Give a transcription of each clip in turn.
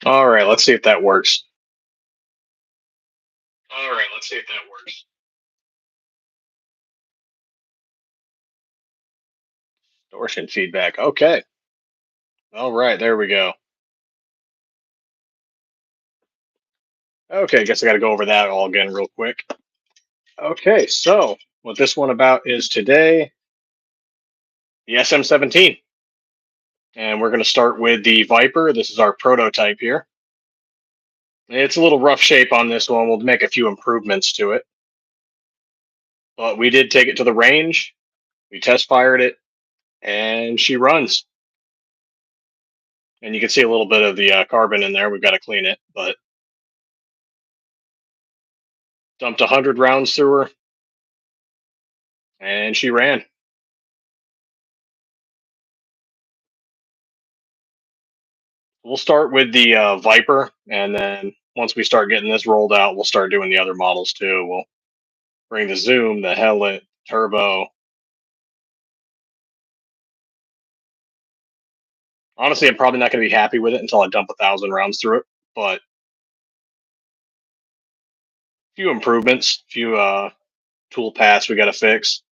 All right, let's see if that works. All right, let's see if that works. Distortion feedback. Okay. All right, there we go. Okay, guess I got to go over that all again real quick. Okay, so what this one about is today the SM17. And we're going to start with the Viper. This is our prototype here. It's a little rough shape on this one. We'll make a few improvements to it. But we did take it to the range. We test fired it, and she runs. And you can see a little bit of the carbon in there. We've got to clean it, but dumped 100 rounds through her, and she ran. We'll start with the Viper, and then once we start getting this rolled out, we'll start doing the other models too. We'll bring the Zoom, the Helmet, Turbo. Honestly, I'm probably not going to be happy with it until I dump 1,000 rounds through it, but a few improvements, a few tool paths we got to fix.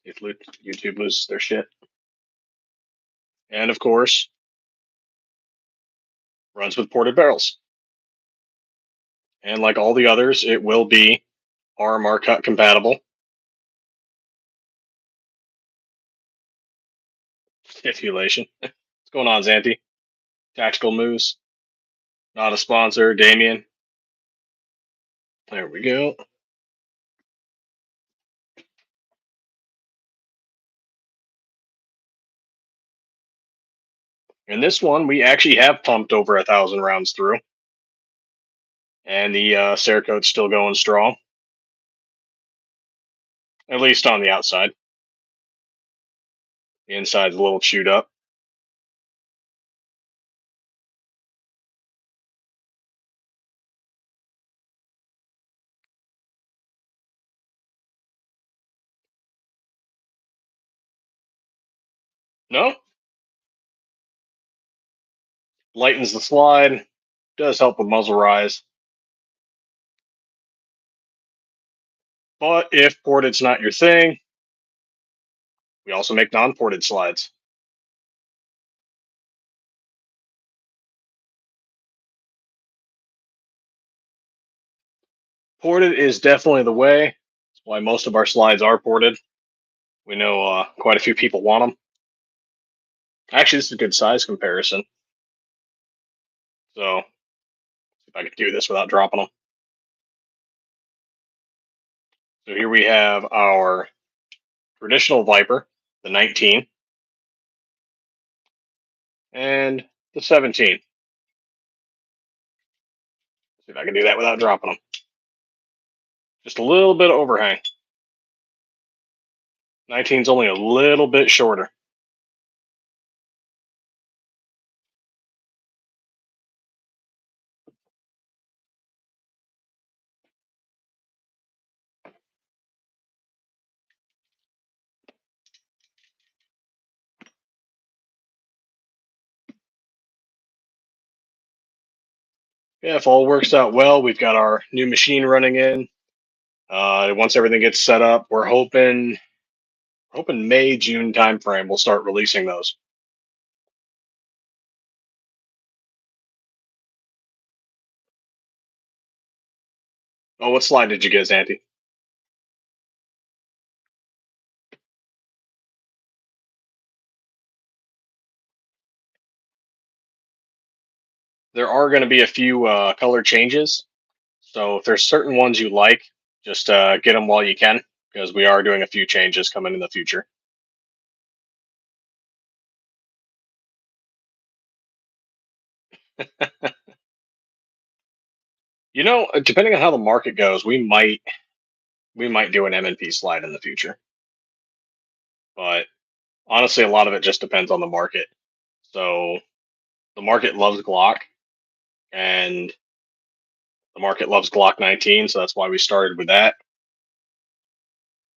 If YouTube loses their shit. And of course, runs with ported barrels. And like all the others, it will be RMR cut compatible. Stipulation. What's going on, Xanthi? Tactical Moose. Not a sponsor. Damien. There we go. And this one, we actually have pumped over 1,000 rounds through. And the Cerakote's still going strong. At least on the outside. The inside's a little chewed up. No? Lightens the slide. Does help with muzzle rise. But if ported's not your thing, we also make non-ported slides. Ported is definitely the way. That's why most of our slides are ported. We know quite a few people want them. Actually, this is a good size comparison. So, if I could do this without dropping them. So here we have our traditional Viper, the 19, and the 17. See if I can do that without dropping them. Just a little bit of overhang. 19's only a little bit shorter. Yeah, if all works out well, we've got our new machine running in. Once everything gets set up, we're hoping May, June timeframe we'll start releasing those. Oh, what slide did you get, Xanthi? There are going to be a few color changes. So if there's certain ones you like, just get them while you can, because we are doing a few changes coming in the future. Depending on how the market goes, we might do an M&P slide in the future. But honestly, a lot of it just depends on the market. So the market loves Glock, and The market loves Glock 19, so that's why we started with that.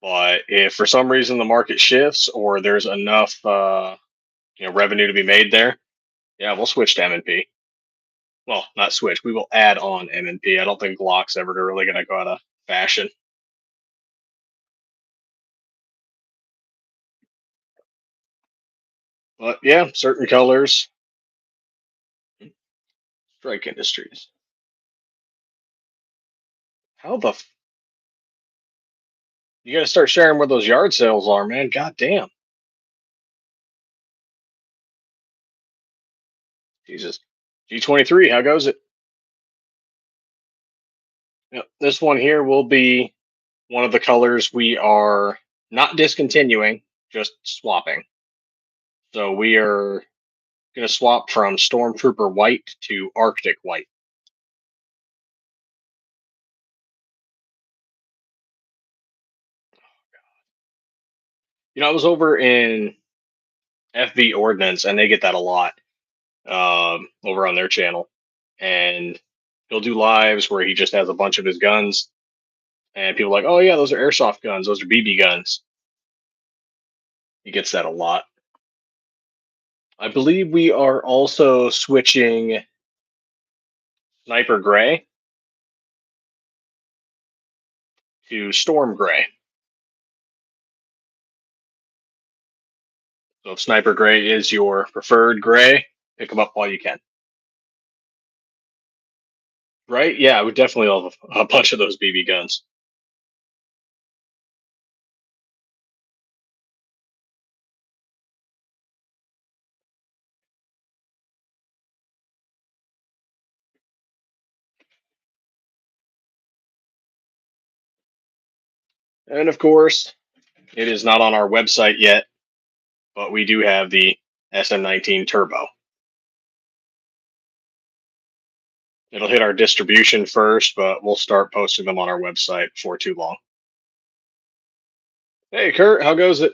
But if for some reason the market shifts or there's enough revenue to be made there, yeah, we'll switch to M&P. Well, not switch. We will add on M&P. I don't think Glock's ever really going to go out of fashion. But yeah, certain colors. Strike Industries. How the you got to start sharing where those yard sales are, man. God damn. Jesus. G23, how goes it? Yep. This one here will be one of the colors we are not discontinuing, just swapping. So we are going to swap from Stormtrooper White to Arctic White. I was over in FV Ordnance, and they get that a lot over on their channel. And he'll do lives where he just has a bunch of his guns, and people are like, oh, yeah, those are airsoft guns. Those are BB guns. He gets that a lot. I believe we are also switching Sniper Gray to Storm Gray. So if Sniper Gray is your preferred gray, pick them up while you can. Right? Yeah, I would definitely love a bunch of those BB guns. And of course, it is not on our website yet, but we do have the SM19 Turbo. It'll hit our distribution first, but we'll start posting them on our website before too long. Hey, Kurt, how goes it?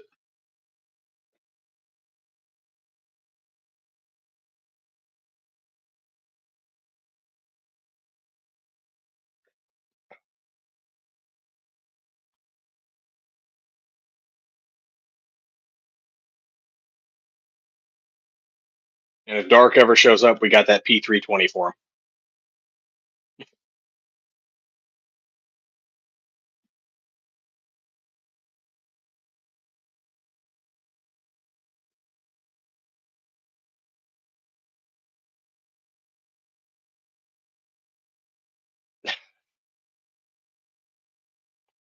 And if Dark ever shows up, we got that P320 for him.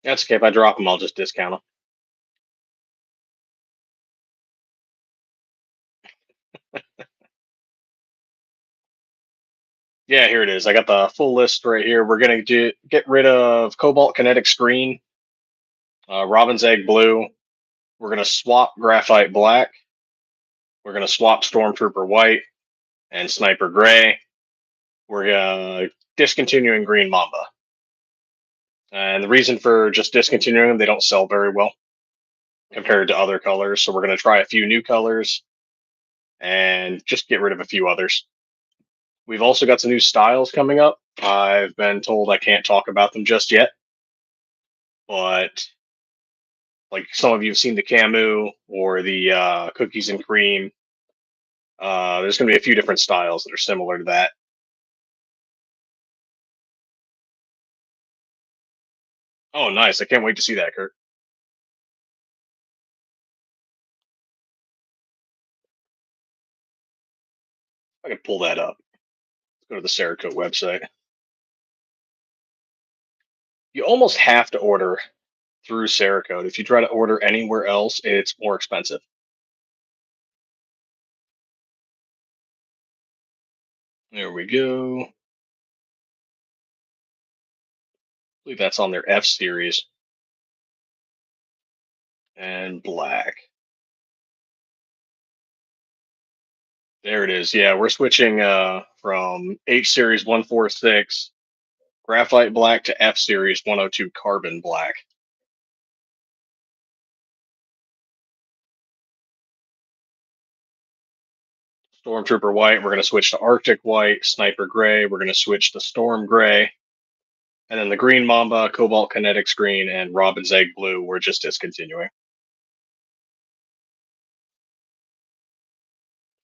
That's okay. If I drop him, I'll just discount him. Yeah, here it is. I got the full list right here. We're going to get rid of Cobalt Kinetic Screen, Robin's Egg Blue. We're going to swap Graphite Black. We're going to swap Stormtrooper White and Sniper Gray. We're discontinuing Green Mamba. And the reason for just discontinuing them, they don't sell very well compared to other colors. So we're going to try a few new colors and just get rid of a few others. We've also got some new styles coming up. I've been told I can't talk about them just yet, but like some of you have seen the Camu or the Cookies and Cream. There's going to be a few different styles that are similar to that. Oh, nice. I can't wait to see that, Kurt. I can pull that up. Let's go to the Cerakote website. You almost have to order through Cerakote. If you try to order anywhere else, it's more expensive. There we go. I believe that's on their F series. And black. There it is. Yeah, we're switching from H series 146 graphite black to F series 102 carbon black. Stormtrooper white, we're going to switch to Arctic white. Sniper gray, we're going to switch to Storm gray. And then the green mamba, cobalt kinetics green, and robin's egg blue we're just discontinuing.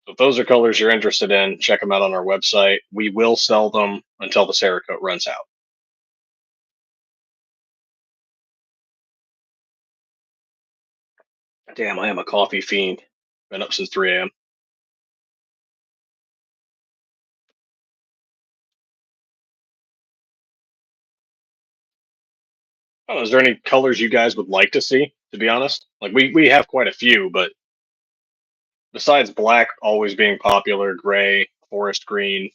So if those are colors you're interested in, check them out on our website. We will sell them until the Cerakote runs out. Damn, I am a coffee fiend. Been up since 3 a.m. I don't know, is there any colors you guys would like to see? To be honest, like we have quite a few, but besides black always being popular, gray, forest green,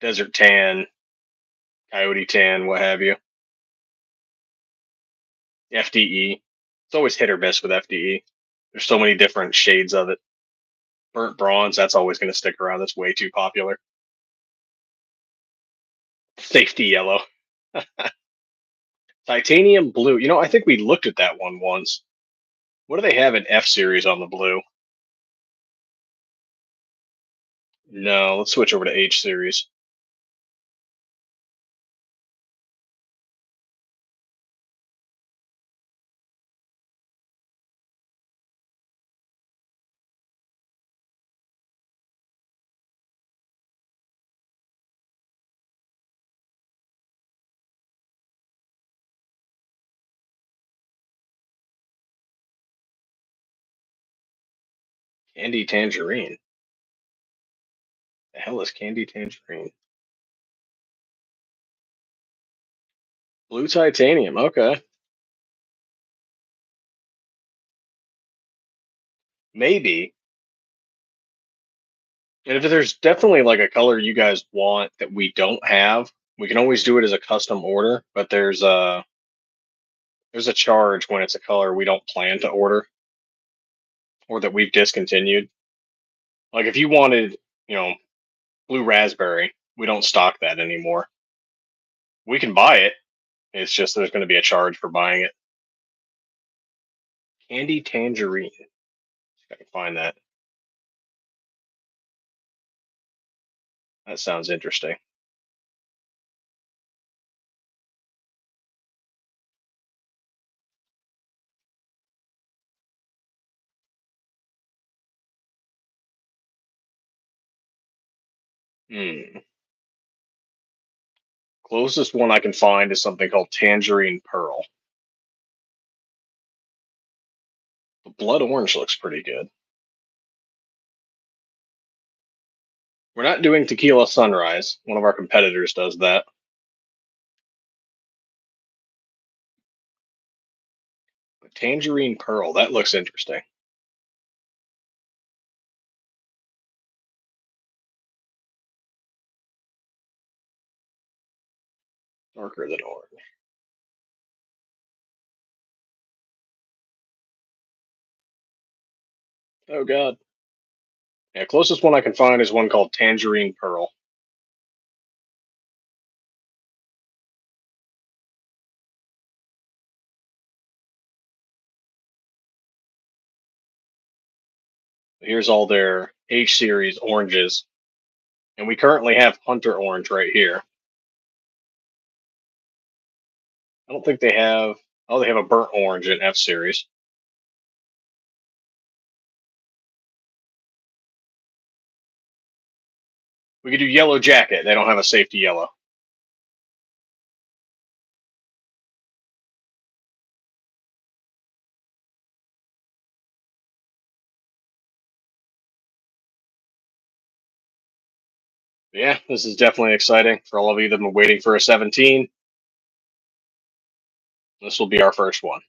desert tan, coyote tan, what have you, FDE. It's always hit or miss with FDE. There's so many different shades of it. Burnt bronze, that's always going to stick around. That's way too popular. Safety yellow. Titanium blue. You know, I think we looked at that one once. What do they have in F series on the blue? No, let's switch over to H series. Candy tangerine. The hell is candy tangerine? Blue titanium. Okay, maybe. And if there's definitely like a color you guys want that we don't have, we can always do it as a custom order. But there's a charge when it's a color we don't plan to order or that we've discontinued. Like if you wanted, you know, blue raspberry, we don't stock that anymore. We can buy it. It's just there's going to be a charge for buying it. Candy tangerine. See if I can find that. That sounds interesting. Hmm. Closest one I can find is something called tangerine pearl. The blood orange looks pretty good. We're not doing tequila sunrise. One of our competitors does that. But tangerine pearl, that looks interesting. Darker than orange. Oh god. Yeah, closest one I can find is one called tangerine pearl. Here's all their H series oranges, and we currently have hunter orange right here. I don't think they have. Oh, they have a burnt orange in F series. We could do yellow jacket. They don't have a safety yellow. But yeah, this is definitely exciting for all of you that have been waiting for a 17. This will be our first one.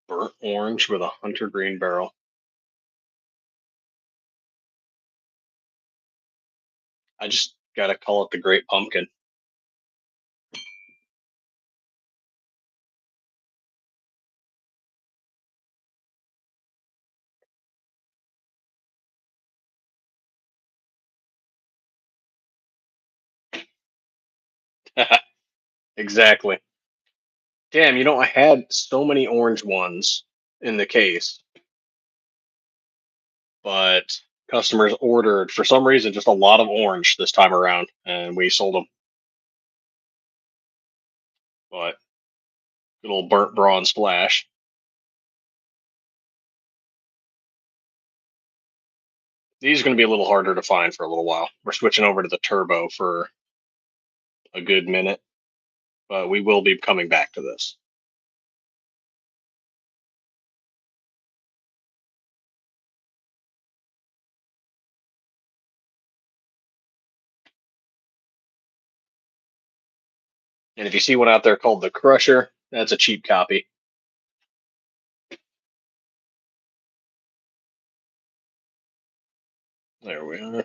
Burnt orange with a hunter green barrel. I just gotta call it the Great Pumpkin. Exactly. Damn, I had so many orange ones in the case, but customers ordered for some reason just a lot of orange this time around, and we sold them. But good old burnt bronze splash. These are going to be a little harder to find for a little while. We're switching over to the turbo for a good minute, but we will be coming back to this. And if you see one out there called the Crusher, that's a cheap copy. There we are.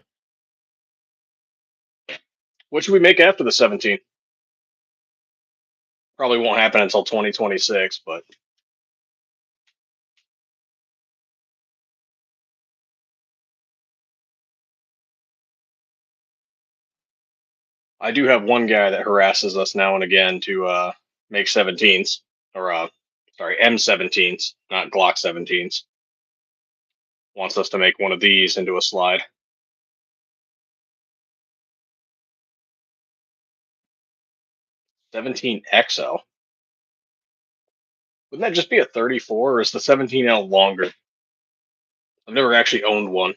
What should we make after the 17? Probably won't happen until 2026, but I do have one guy that harasses us now and again to make 17s, or sorry, M17s, not Glock 17s. Wants us to make one of these into a slide. XL. Wouldn't that just be a 34, or is the 17L longer? I've never actually owned one.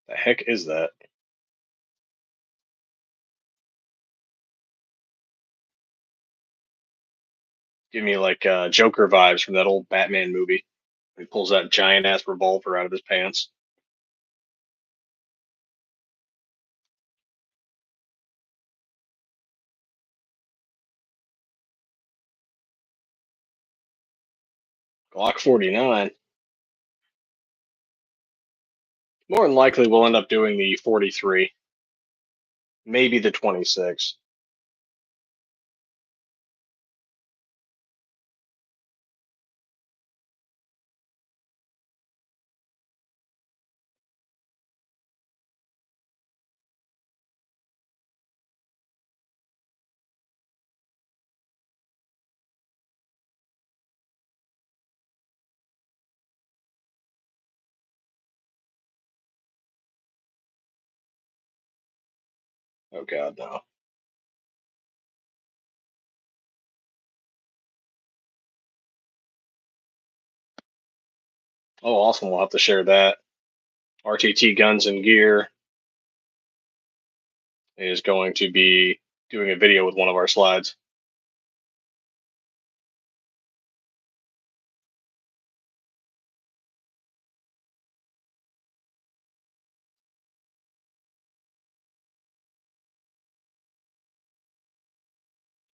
The heck is that? Give me like Joker vibes from that old Batman movie. He pulls that giant ass revolver out of his pants. Glock 49. More than likely, we'll end up doing the 43, maybe the 26. Oh god, no. Oh, awesome. We'll have to share that. RTT Guns and Gear is going to be doing a video with one of our slides.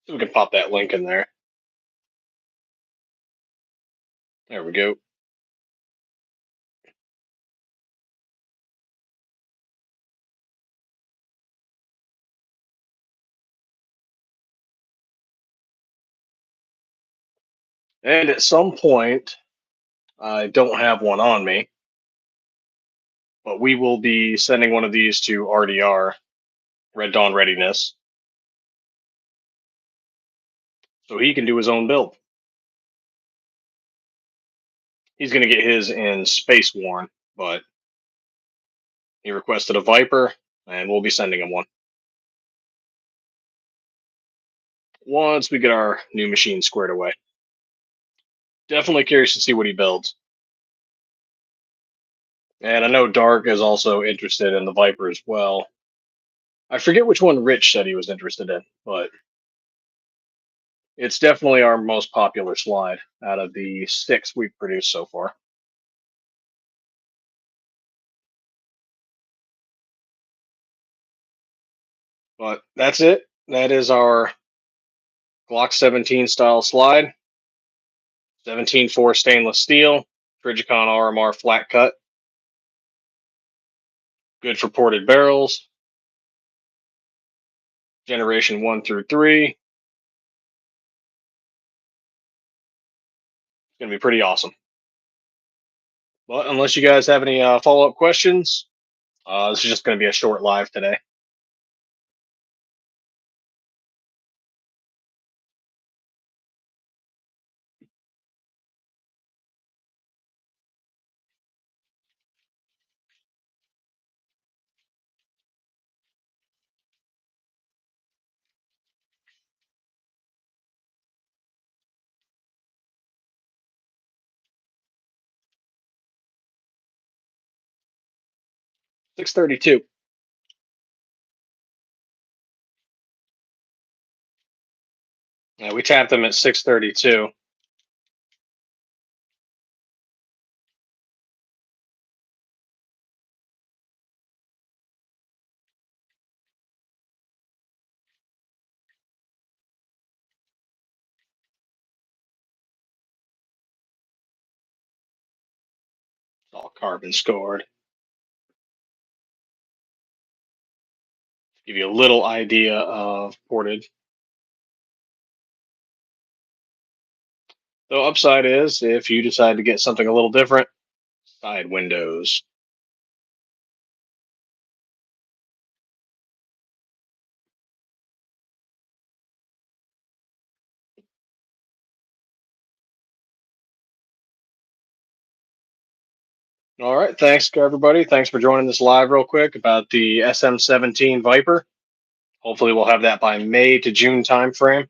So we can pop that link in there. There we go. And at some point, I don't have one on me, but we will be sending one of these to RDR, Red Dawn Readiness, so he can do his own build. He's going to get his in Space Worn, but he requested a Viper, and we'll be sending him one. Once we get our new machine squared away. Definitely curious to see what he builds. And I know Dark is also interested in the Viper as well. I forget which one Rich said he was interested in, but it's definitely our most popular slide out of the 6 we've produced so far. But that's it. That is our Glock 17 style slide. 17.4 stainless steel, Trigicon RMR flat cut. Good for ported barrels. generation 1 through 3. It's going to be pretty awesome. But unless you guys have any follow-up questions, this is just going to be a short live today. $632. Yeah, we tapped them at $632. All carbon scored. Give you a little idea of ported. The upside is if you decide to get something a little different, side windows. All right, thanks everybody. Thanks for joining this live real quick about the SM17 Viper. Hopefully we'll have that by May to June timeframe.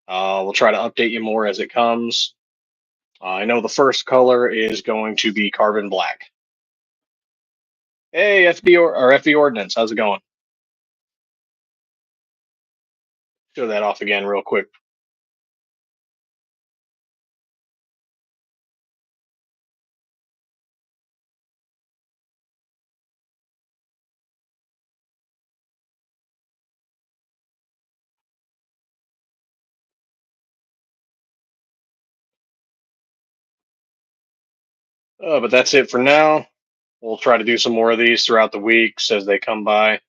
We'll try to update you more as it comes. I know the first color is going to be carbon black. Hey, FB Ordnance, how's it going? Show that off again real quick. But that's it for now. We'll try to do some more of these throughout the weeks as they come by.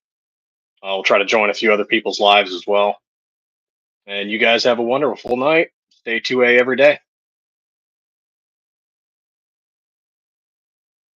We'll try to join a few other people's lives as well. And you guys have a wonderful night. Stay 2A every day.